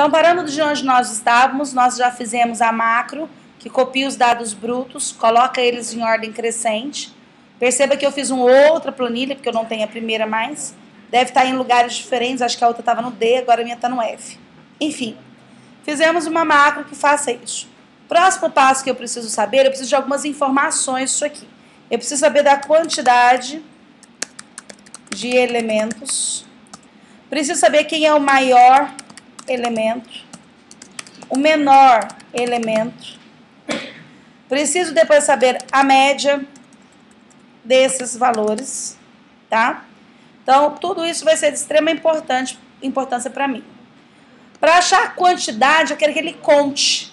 Então, parando de onde nós estávamos, nós já fizemos a macro, que copia os dados brutos, coloca eles em ordem crescente. Perceba que eu fiz uma outra planilha, porque eu não tenho a primeira mais. Deve estar em lugares diferentes, acho que a outra estava no D, agora a minha está no F. Enfim, fizemos uma macro que faça isso. Próximo passo que eu preciso saber, eu preciso de algumas informações disso aqui. Eu preciso saber da quantidade de elementos. Preciso saber quem é o maior elemento, o menor elemento. Preciso depois saber a média desses valores, tá? Então, tudo isso vai ser de extrema importância para mim. Para achar a quantidade, eu quero que ele conte,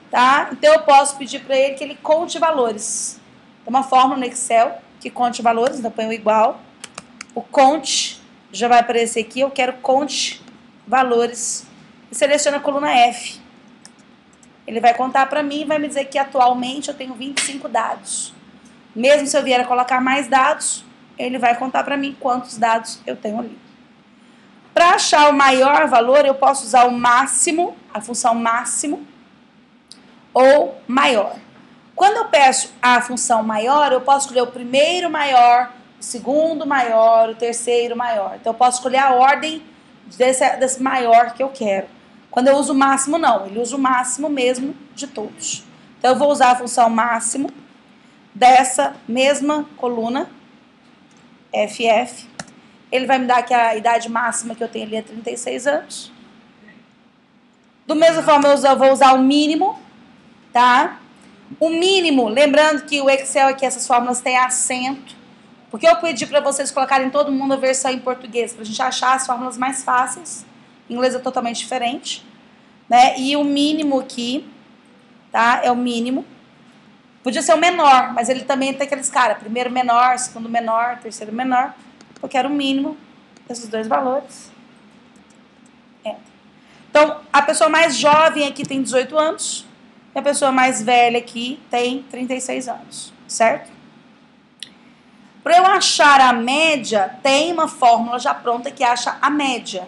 tá? Então, eu posso pedir para ele que ele conte valores. Tem uma fórmula no Excel que conte valores, então eu ponho igual. O conte já vai aparecer aqui, eu quero conte valores. E seleciono a coluna F. Ele vai contar para mim e vai me dizer que atualmente eu tenho 25 dados. Mesmo se eu vier a colocar mais dados, ele vai contar para mim quantos dados eu tenho ali. Para achar o maior valor, eu posso usar o máximo, a função máximo, ou maior. Quando eu peço a função maior, eu posso escolher o primeiro maior, o segundo maior, o terceiro maior. Então, eu posso escolher a ordem desse maior que eu quero. Quando eu uso o máximo, não. Ele usa o máximo mesmo de todos. Então, eu vou usar a função máximo dessa mesma coluna, FF. Ele vai me dar que a idade máxima que eu tenho ali é 36 anos. Do mesma forma, eu vou usar o mínimo, tá? O mínimo, lembrando que o Excel aqui, essas fórmulas têm acento, porque eu pedi para vocês colocarem todo mundo a versão em português, para a gente achar as fórmulas mais fáceis. Em inglês é totalmente diferente, né? E o mínimo aqui, tá? É o mínimo. Podia ser o menor, mas ele também tem aqueles caras, primeiro menor, segundo menor, terceiro menor. Eu quero o mínimo desses dois valores. Então, a pessoa mais jovem aqui tem 18 anos, e a pessoa mais velha aqui tem 36 anos, certo? Para eu achar a média, tem uma fórmula já pronta que acha a média.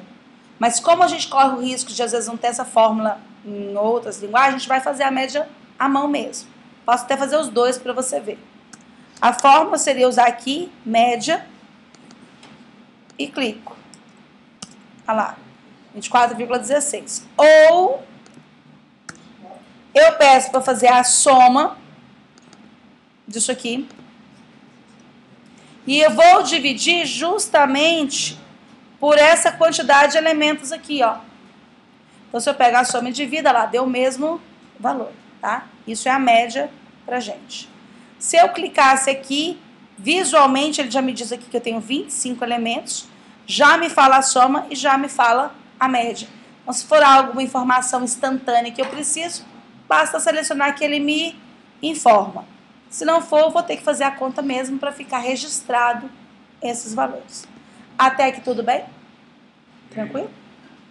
Mas como a gente corre o risco de às vezes não ter essa fórmula em outras linguagens, a gente vai fazer a média à mão mesmo. Posso até fazer os dois para você ver. A fórmula seria usar aqui, média, e clico. Olha lá, 24,16. Ou eu peço para fazer a soma disso aqui. E eu vou dividir justamente por essa quantidade de elementos aqui, ó. Então, se eu pegar a soma e divido, lá, deu o mesmo valor, tá? Isso é a média pra gente. Se eu clicasse aqui, visualmente ele já me diz aqui que eu tenho 25 elementos, já me fala a soma e já me fala a média. Então, se for alguma informação instantânea que eu preciso, basta selecionar que ele me informa. Se não for, eu vou ter que fazer a conta mesmo para ficar registrado esses valores. Até aqui tudo bem? Tranquilo?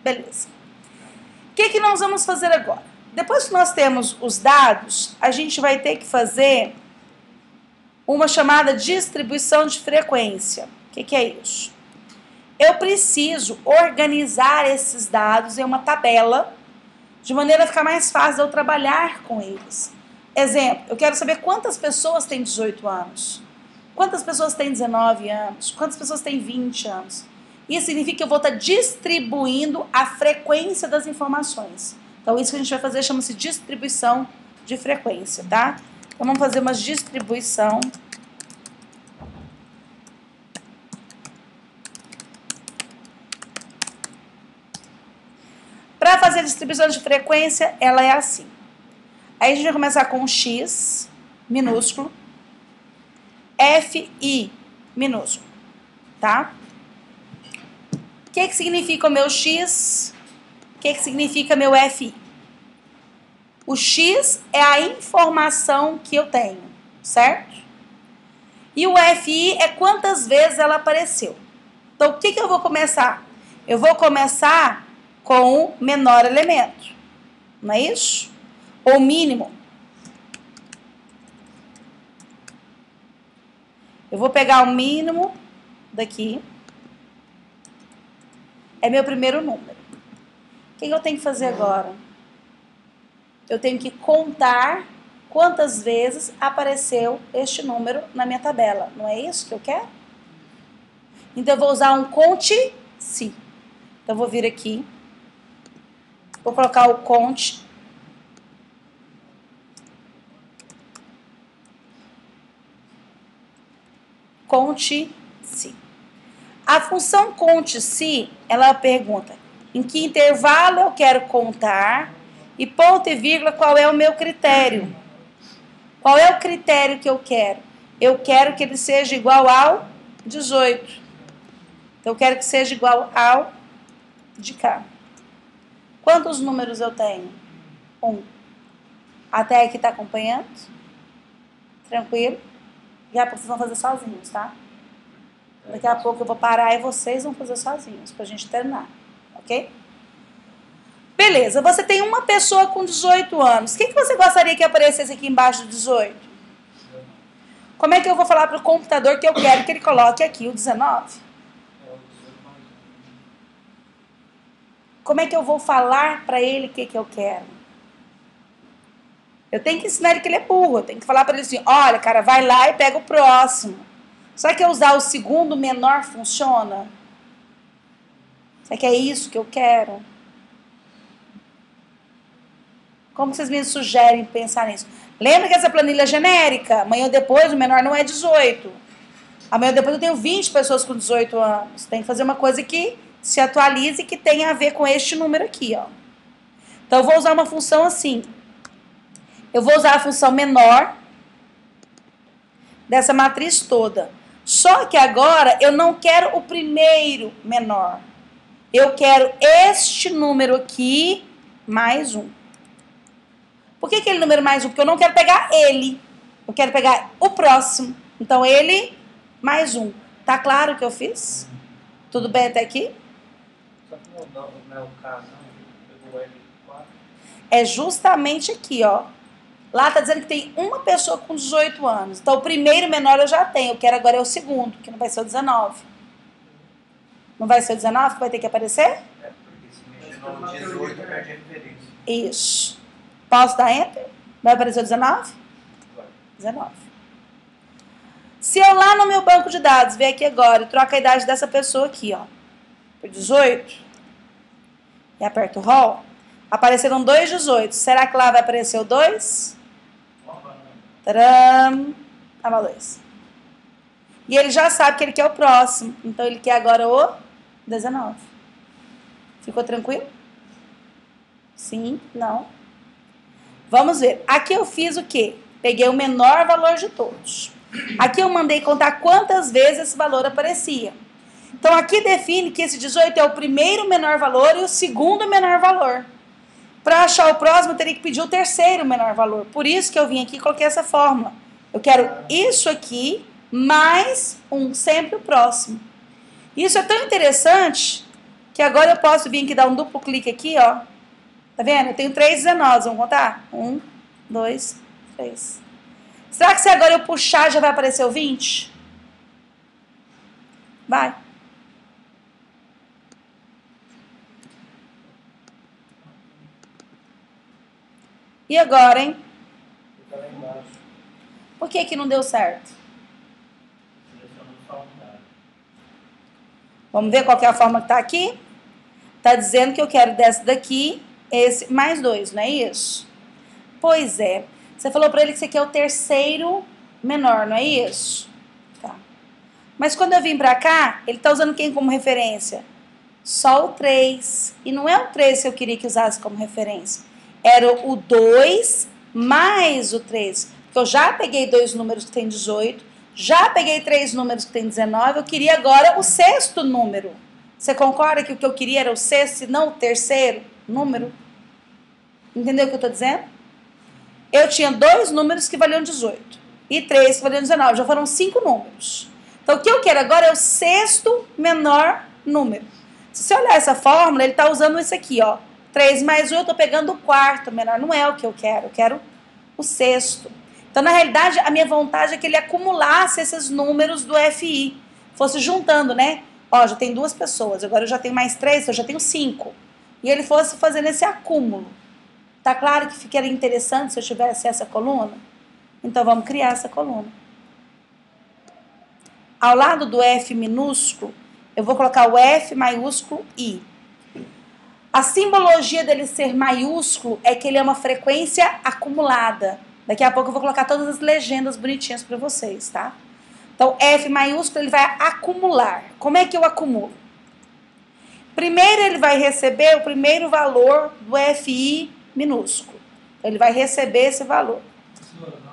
Beleza. O que nós vamos fazer agora? Depois que nós temos os dados, a gente vai ter que fazer uma chamada distribuição de frequência. O que é isso? Eu preciso organizar esses dados em uma tabela, de maneira a ficar mais fácil eu trabalhar com eles. Exemplo, eu quero saber quantas pessoas têm 18 anos, quantas pessoas têm 19 anos, quantas pessoas têm 20 anos. Isso significa que eu vou estar distribuindo a frequência das informações. Então, isso que a gente vai fazer chama-se distribuição de frequência, tá? Então, vamos fazer uma distribuição para fazer a distribuição de frequência, ela é assim. Aí a gente vai começar com X minúsculo, FI minúsculo, tá? O que significa o meu X? O que significa meu FI? O X é a informação que eu tenho, certo? E o FI é quantas vezes ela apareceu. Então, o que eu vou começar? Eu vou começar com o menor elemento, não é isso? Ou mínimo. Eu vou pegar o mínimo daqui. É meu primeiro número. O que eu tenho que fazer agora? Eu tenho que contar quantas vezes apareceu este número na minha tabela. Não é isso que eu quero? Então, eu vou usar um conte-se. Então, eu vou vir aqui. Vou colocar o conte. Conte-se. A função conte-se, ela pergunta em que intervalo eu quero contar e ponto e vírgula, qual é o meu critério. Qual é o critério que eu quero? Eu quero que ele seja igual ao 18. Então, eu quero que seja igual ao de cá. Quantos números eu tenho? 1. Até aqui tá acompanhando? Tranquilo? Já vocês vão fazer sozinhos, tá? Daqui a pouco eu vou parar e vocês vão fazer sozinhos, pra gente terminar, ok? Beleza, você tem uma pessoa com 18 anos. O que você gostaria que aparecesse aqui embaixo do 18? Como é que eu vou falar pro computador que eu quero que ele coloque aqui o 19? Como é que eu vou falar pra ele o que eu quero? Eu tenho que ensinar ele que ele é burro. Eu tenho que falar pra ele assim, olha, cara, vai lá e pega o próximo. Será que eu usar o segundo menor funciona? Será que é isso que eu quero? Como vocês me sugerem pensar nisso? Lembra que essa planilha é genérica? Amanhã ou depois o menor não é 18. Amanhã ou depois eu tenho 20 pessoas com 18 anos. Tem que fazer uma coisa que se atualize e que tenha a ver com este número aqui, ó. Então eu vou usar uma função assim. Eu vou usar a função menor dessa matriz toda. Só que agora eu não quero o primeiro menor. Eu quero este número aqui mais 1. Por que aquele número mais 1? Porque eu não quero pegar ele. Eu quero pegar o próximo. Então, ele mais 1. Tá claro o que eu fiz? Tudo bem até aqui? Só que não é o caso, não. Pegou L4. É justamente aqui, ó. Lá tá dizendo que tem uma pessoa com 18 anos. Então, o primeiro menor eu já tenho. Eu quero agora é o segundo, que não vai ser o 19. Não vai ser o 19 que vai ter que aparecer? É, porque se mexer no 18, perde a referência. Isso. Posso dar Enter? Vai aparecer o 19? Vai. 19. Se eu lá no meu banco de dados ver aqui agora e troco a idade dessa pessoa aqui, ó, por 18, e aperto o Roll, apareceram 2 18. Será que lá vai aparecer o 2? Tcharam! Tava 2. E ele já sabe que ele quer o próximo. Então, ele quer agora o 19. Ficou tranquilo? Sim? Não? Vamos ver. Aqui eu fiz o quê? Peguei o menor valor de todos. Aqui eu mandei contar quantas vezes esse valor aparecia. Então, aqui define que esse 18 é o primeiro menor valor e o segundo menor valor. Para achar o próximo, eu teria que pedir o terceiro menor valor. Por isso que eu vim aqui e coloquei essa fórmula. Eu quero isso aqui mais sempre o próximo. Isso é tão interessante que agora eu posso vir aqui dar um duplo clique aqui, ó. Tá vendo? Eu tenho 3 19, vamos contar? 1, 2, 3. Será que se agora eu puxar já vai aparecer o 20? Vai. E agora, hein? Fica lá embaixo. Por que que não deu certo? Selecionando formulário. Vamos ver qual que é a forma que tá aqui? Tá dizendo que eu quero dessa daqui, esse mais 2, não é isso? Pois é. Você falou pra ele que você quer o terceiro menor, não é isso? Tá. Mas quando eu vim pra cá, ele tá usando quem como referência? Só o 3. E não é o 3 que eu queria que usasse como referência. Era o 2 mais o 3. Porque eu já peguei 2 números que tem 18, já peguei 3 números que tem 19, eu queria agora o sexto número. Você concorda que o que eu queria era o sexto e não o terceiro número? Entendeu o que eu estou dizendo? Eu tinha 2 números que valiam 18 e 3 que valiam 19. Já foram 5 números. Então, o que eu quero agora é o sexto menor número. Se você olhar essa fórmula, ele está usando isso aqui, ó. 3 mais 1, eu estou pegando o quarto menor. Não é o que eu quero o sexto. Então, na realidade, a minha vontade é que ele acumulasse esses números do FI. Fosse juntando, né? Ó, já tem 2 pessoas, agora eu já tenho mais 3, eu já tenho 5. e ele fosse fazendo esse acúmulo. Tá claro que ficaria interessante se eu tivesse essa coluna? Então vamos criar essa coluna. Ao lado do F minúsculo, eu vou colocar o F maiúsculo I. A simbologia dele ser maiúsculo é que ele é uma frequência acumulada. Daqui a pouco eu vou colocar todas as legendas bonitinhas para vocês, tá? Então, F maiúsculo, ele vai acumular. Como é que eu acumulo? Primeiro, ele vai receber o primeiro valor do FI minúsculo. Então, ele vai receber esse valor. Professora,